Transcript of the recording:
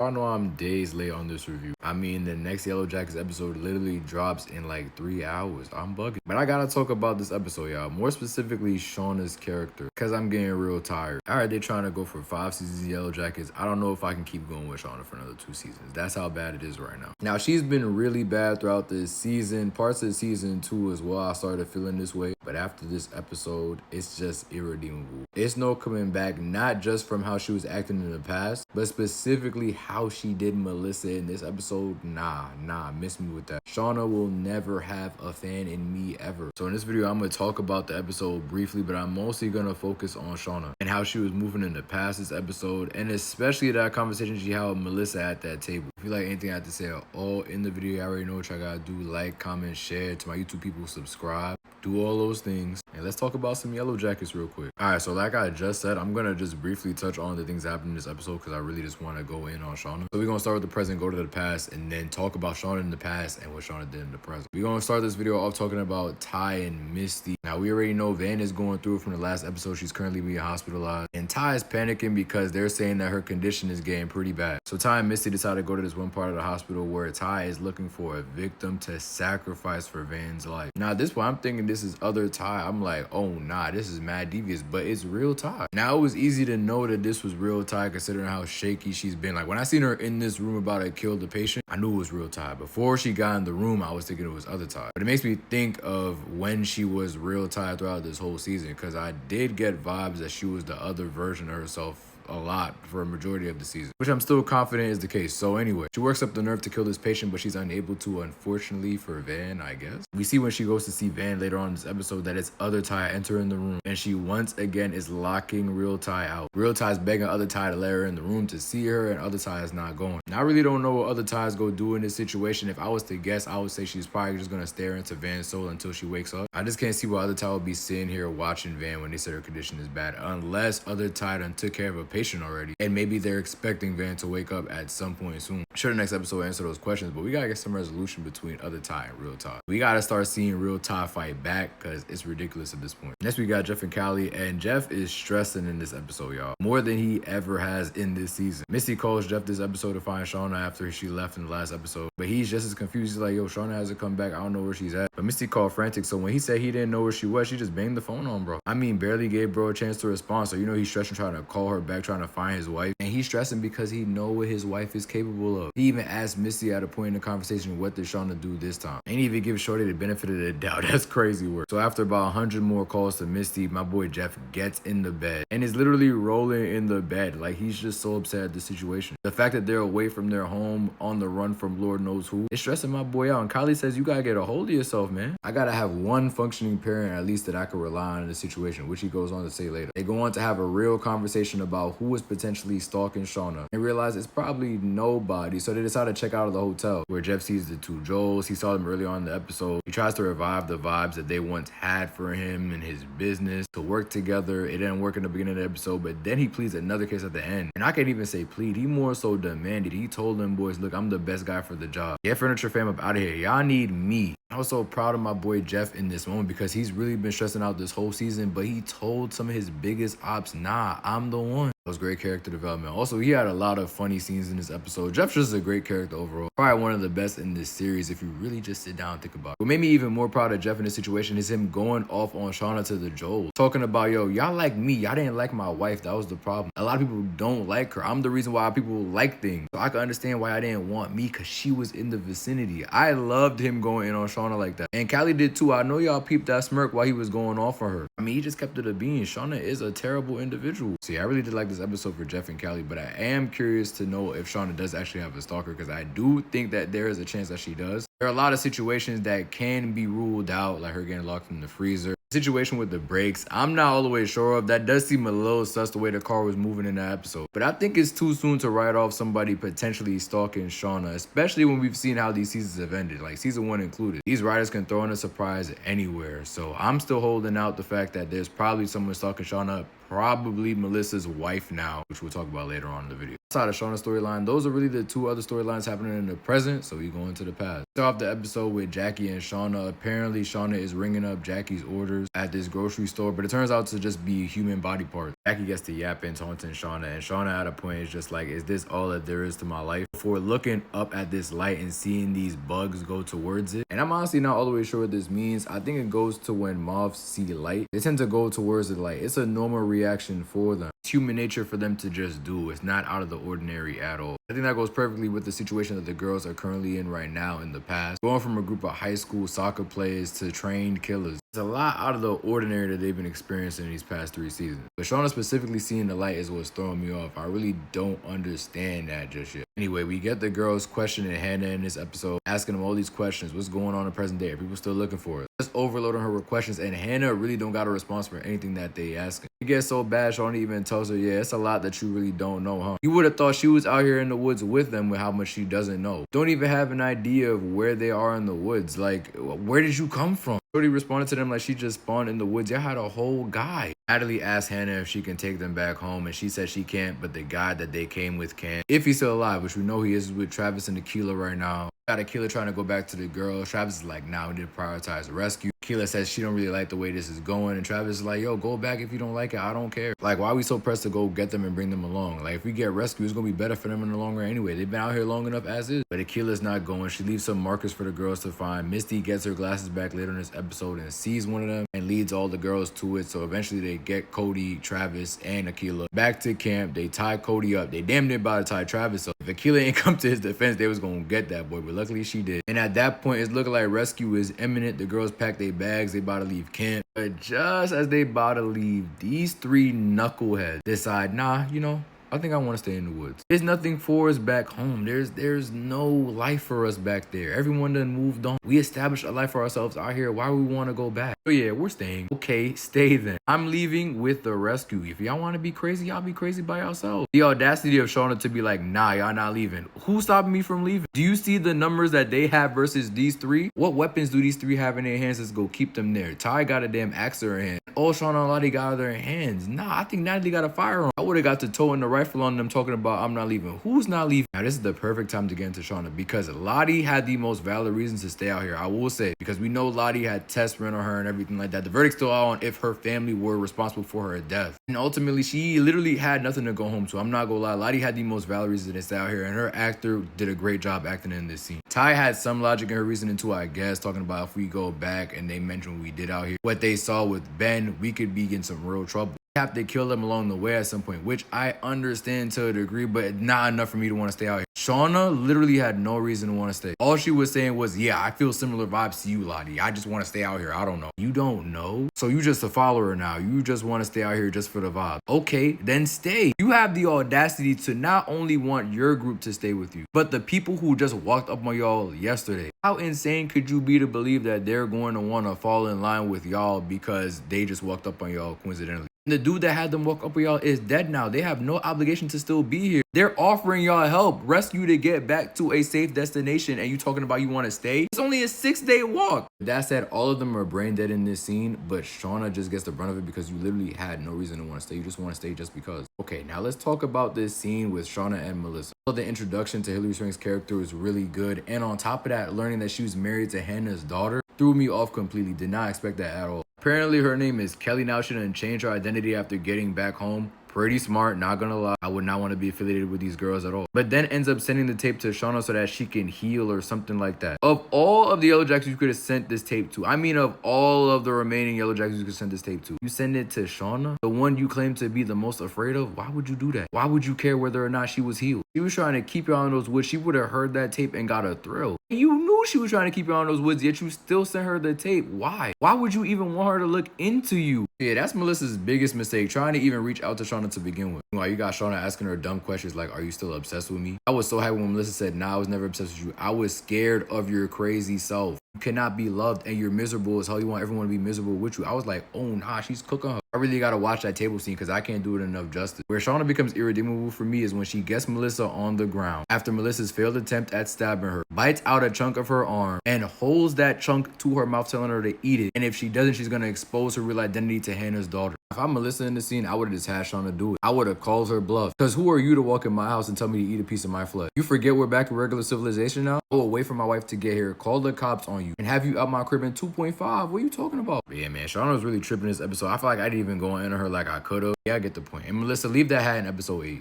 Y'all know I'm days late on this review. I mean, the next Yellowjackets episode literally drops in like 3 hours. I'm bugging. But I gotta talk about this episode, y'all. More specifically, Shauna's character. Because I'm getting real tired. Alright, they're trying to go for 5 seasons of Yellowjackets. I don't know if I can keep going with Shauna for another 2 seasons. That's how bad it is right now. Now, she's been really bad throughout this season. Parts of season 2 as well, I started feeling this way. But after this episode, it's just irredeemable. It's no coming back, not just from how she was acting in the past, but specifically how she did Melissa in this episode. Nah, miss me with that. Shauna will never have a fan in me ever. So in this video, I'm going to talk about the episode briefly, but I'm mostly going to focus on Shauna and how she was moving in the past this episode, and especially that conversation she had with Melissa at that table. If you like anything I have to say at all in the video, you already know what I gotta do. Like, comment, share. To my YouTube people, subscribe. Do all those things. And let's talk about some Yellowjackets real quick. Alright, so like I just said, I'm gonna just briefly touch on the things that happened in this episode because I really just want to go in on Shauna. So we're gonna start with the present, go to the past, and then talk about Shauna in the past and what Shauna did in the present. We're gonna start this video off talking about Ty and Misty. Now we already know Van is going through it from the last episode. She's currently being hospitalized. And Ty is panicking because they're saying that her condition is getting pretty bad. So Ty and Misty decide to go to this one part of the hospital where Ty is looking for a victim to sacrifice for Van's life. Now at this point, I'm thinking this is other Ty. I'm like, oh nah, this is mad devious, but it's real Ty. Now it was easy to know that this was real Ty considering how shaky she's been. Like when I seen her in this room about to kill the patient, I knew it was real Ty. Before she got in the room, I was thinking it was other Ty. But it makes me think of when she was real Ty throughout this whole season, because I did get vibes that she was the other version of herself a lot for a majority of the season, which I'm still confident is the case. So anyway, she works up the nerve to kill this patient, but she's unable to, unfortunately for Van, I guess. We see when she goes to see Van later on in this episode that it's other Ty entering the room, and she once again is locking real Ty out. Real Ty's begging other Ty to let her in the room to see her, and other Ty is not going. Now I really don't know what other Ty's go do in this situation. If I was to guess, I would say she's probably just gonna stare into Van's soul until she wakes up. I just can't see why other Ty would be sitting here watching Van when they said her condition is bad, unless other Ty done took care of a patient already, and maybe they're expecting Van to wake up at some point soon. I'm sure the next episode will answer those questions, but we gotta get some resolution between other Ty and real Ty. We gotta start seeing real Ty fight back because it's ridiculous at this point. Next we got Jeff and Callie, and Jeff is stressing in this episode, y'all, more than he ever has in this season. Misty calls Jeff this episode to find Shauna after she left in the last episode, but he's just as confused. He's like, yo, Shauna hasn't come back, I don't know where she's at. But Misty called frantic, so when he said he didn't know where she was, she just banged the phone on bro. I mean, barely gave bro a chance to respond, so you know he's stressing trying to call her back, trying to find his wife, and he's stressing because he know what his wife is capable of. He even asked Misty at a point in the conversation, what did Shauna do this time? Ain't even give Shorty the benefit of the doubt. That's crazy work. So after about 100 more calls to Misty, my boy Jeff gets in the bed and is literally rolling in the bed. Like he's just so upset at the situation. The fact that they're away from their home on the run from Lord knows who is stressing my boy out. And Kylie says, you gotta get a hold of yourself, man. I gotta have one functioning parent at least that I can rely on in the situation, which he goes on to say later. They go on to have a real conversation about who is potentially stalking Shauna and realize it's probably nobody. So they decide to check out of the hotel where Jeff sees the two Joels. He saw them early on in the episode. He tries to revive the vibes that they once had for him and his business to work together. It didn't work in the beginning of the episode, but then he pleads another case at the end. And I can't even say plead. He more so demanded. He told them boys, look, I'm the best guy for the job. Get Furniture Fam up out of here. Y'all need me. I was so proud of my boy Jeff in this moment because he's really been stressing out this whole season, but he told some of his biggest ops, nah, I'm the one. That was great character development. Also, he had a lot of funny scenes in this episode. Jeff's just a great character overall. Probably one of the best in this series if you really just sit down and think about it. What made me even more proud of Jeff in this situation is him going off on Shauna to the Joel. Talking about, yo, y'all like me. Y'all didn't like my wife. That was the problem. A lot of people don't like her. I'm the reason why people like things. So I can understand why I didn't want me because she was in the vicinity. I loved him going in on Shauna like that. And Callie did too. I know y'all peeped that smirk while he was going off on her. I mean, he just kept it a bean. Shauna is a terrible individual. See, I really did like this episode for Jeff and Callie, but I am curious to know if Shauna does actually have a stalker because I do think that there is a chance that she does. There are a lot of situations that can be ruled out, like her getting locked in the freezer. The situation with the brakes, I'm not all the way sure of. That does seem a little sus the way the car was moving in that episode. But I think it's too soon to write off somebody potentially stalking Shauna, especially when we've seen how these seasons have ended, like season 1 included. These writers can throw in a surprise anywhere. So I'm still holding out the fact that there's probably someone stalking Shauna, probably Melissa's wife now, which we'll talk about later on in the video. Outside of Shauna's storyline, those are really the two other storylines happening in the present, so we go into the past. Start off the episode with Jackie and Shauna. Apparently, Shauna is ringing up Jackie's orders at this grocery store, but it turns out to just be human body parts. Jackie gets to yapping, taunting Shauna, and Shauna at a point is just like, is this all that there is to my life? Before looking up at this light and seeing these bugs go towards it. And I'm honestly not all the way sure what this means. I think it goes to when moths see light. They tend to go towards the light. It's a normal reaction for them. It's human nature for them to just do. It's not out of the ordinary at all. I think that goes perfectly with the situation that the girls are currently in right now in the past. Going from a group of high school soccer players to trained killers. It's a lot out of the ordinary that they've been experiencing these past 3 seasons. But Shauna specifically seeing the light is what's throwing me off. I really don't understand that just yet. Anyway, we get the girls questioning Hannah in this episode, asking them all these questions. What's going on in present day? Are people still looking for it? Just overloading her with questions, and Hannah really don't got a response for anything that they ask. It gets so bad, Shauna even tells her, yeah, it's a lot that you really don't know, huh? You would have thought she was out here in the woods with them with how much she doesn't know. Don't even have an idea of where they are in the woods. Like, where did you come from? Shorty responded to them like she just spawned in the woods. Y'all had a whole guy. Natalie asked Hannah if she can take them back home, and she said she can't, but the guy that they came with can. If he's still alive, which we know he is with Travis and Akila right now. Got Akila trying to go back to the girl. Travis is like, nah, we need to prioritize the rescue. Akila says she don't really like the way this is going, and Travis is like, yo, go back if you don't like it. I don't care. Like, why are we so pressed to go get them and bring them along? Like, if we get rescued, it's gonna be better for them in the long run anyway. They've been out here long enough as is. But Akila's not going. She leaves some markers for the girls to find. Misty gets her glasses back later in this episode and sees one of them and leads all the girls to it. So eventually they get Cody, Travis, and Akila back to camp. They tie Cody up. They damn near about to tie Travis up. If Akila ain't come to his defense, they was gonna get that boy, but luckily she did. And at that point, it's looking like rescue is imminent. The girls pack their bags. They about to leave camp. But just as they about to leave, these 3 knuckleheads decide, nah, you know, I think I want to stay in the woods. There's nothing for us back home. There's no life for us back there. Everyone done moved on. We established a life for ourselves out here. Why would we want to go back? Oh yeah, we're staying. Okay, stay then. I'm leaving with the rescue. If y'all want to be crazy, y'all be crazy by yourselves. The audacity of Shauna to be like, nah, y'all not leaving. Who's stopping me from leaving? Do you see the numbers that they have versus these 3? What weapons do these 3 have in their hands that's go keep them there? Ty got a damn axe in her hand. All Shauna and Lottie got out of their hands. Nah, I think Natalie got a firearm. I would have got to towing the rifle on them talking about I'm not leaving. Who's not leaving? Now this is the perfect time to get into Shauna because Lottie had the most valid reasons to stay out here. I will say, because we know Lottie had tests run on her and everything like that. The verdict's still out on if her family were responsible for her death. And ultimately, she literally had nothing to go home to. I'm not gonna lie. Lottie had the most valid reasons to stay out here, and her actor did a great job acting in this scene. Ty had some logic in her reasoning too, I guess, talking about if we go back and they mentioned what we did out here. What they saw with Ben, we could be in some real trouble. Have to kill them along the way at some point, which I understand to a degree, but not enough for me to want to stay out here. Shauna literally had no reason to want to stay. All she was saying was, yeah, I feel similar vibes to you, Lottie. I just want to stay out here. I don't know. You don't know? So you just a follower now. You just want to stay out here just for the vibe. Okay, then stay. You have the audacity to not only want your group to stay with you, but the people who just walked up on y'all yesterday. How insane could you be to believe that they're going to want to fall in line with y'all because they just walked up on y'all coincidentally? The dude that had them walk up with y'all is dead now. They have no obligation to still be here. They're offering y'all help, rescue to get back to a safe destination, and you talking about you want to stay? It's only a 6-day walk. That said, all of them are brain dead in this scene, but Shauna just gets the brunt of it because you literally had no reason to want to stay. You just want to stay just because. Okay, now let's talk about this scene with Shauna and Melissa. So the introduction to Hillary Swank's character was really good, and on top of that, learning that she was married to Hannah's daughter threw me off completely. Did not expect that at all. Apparently her name is Kelly now. She didn't change her identity after getting back home. Pretty smart, not gonna lie. I would not want to be affiliated with these girls at all. But then ends up sending the tape to Shauna so that she can heal or something like that. Of all of the Yellowjackets you could have sent this tape to, I mean of all of the remaining Yellowjackets you could send this tape to, you send it to Shauna, the one you claim to be the most afraid of? Why would you do that? Why would you care whether or not she was healed? She was trying to keep y'all in those woods. She would have heard that tape and got a thrill. You knew she was trying to keep y'all in those woods, yet you still sent her the tape. Why? Why would you even want her to look into you? Yeah, that's Melissa's biggest mistake, trying to even reach out to Shauna to begin with. While you got Shauna asking her dumb questions like, are you still obsessed with me? I was so happy when Melissa said, nah, I was never obsessed with you. I was scared of your crazy self. You cannot be loved and you're miserable as hell. You want everyone to be miserable with you. I was like, oh nah, she's cooking her. I really gotta watch that table scene because I can't do it enough justice. Where Shauna becomes irredeemable for me is when she gets Melissa on the ground after Melissa's failed attempt at stabbing her, bites out a chunk of her arm, and holds that chunk to her mouth telling her to eat it. And if she doesn't, she's gonna expose her real identity to Hannah's daughter. If I'm Melissa in the scene, I would have just had Shauna do it. I would have called her bluff. Because who are you to walk in my house and tell me to eat a piece of my flesh? You forget we're back in regular civilization now? I will wait for my wife to get here, call the cops on you, and have you out my crib in 2.5. What are you talking about? But yeah, man, Shauna was really tripping this episode. I feel like I didn't even go into her like I could have. Yeah, I get the point. And Melissa, leave that hat in episode 8.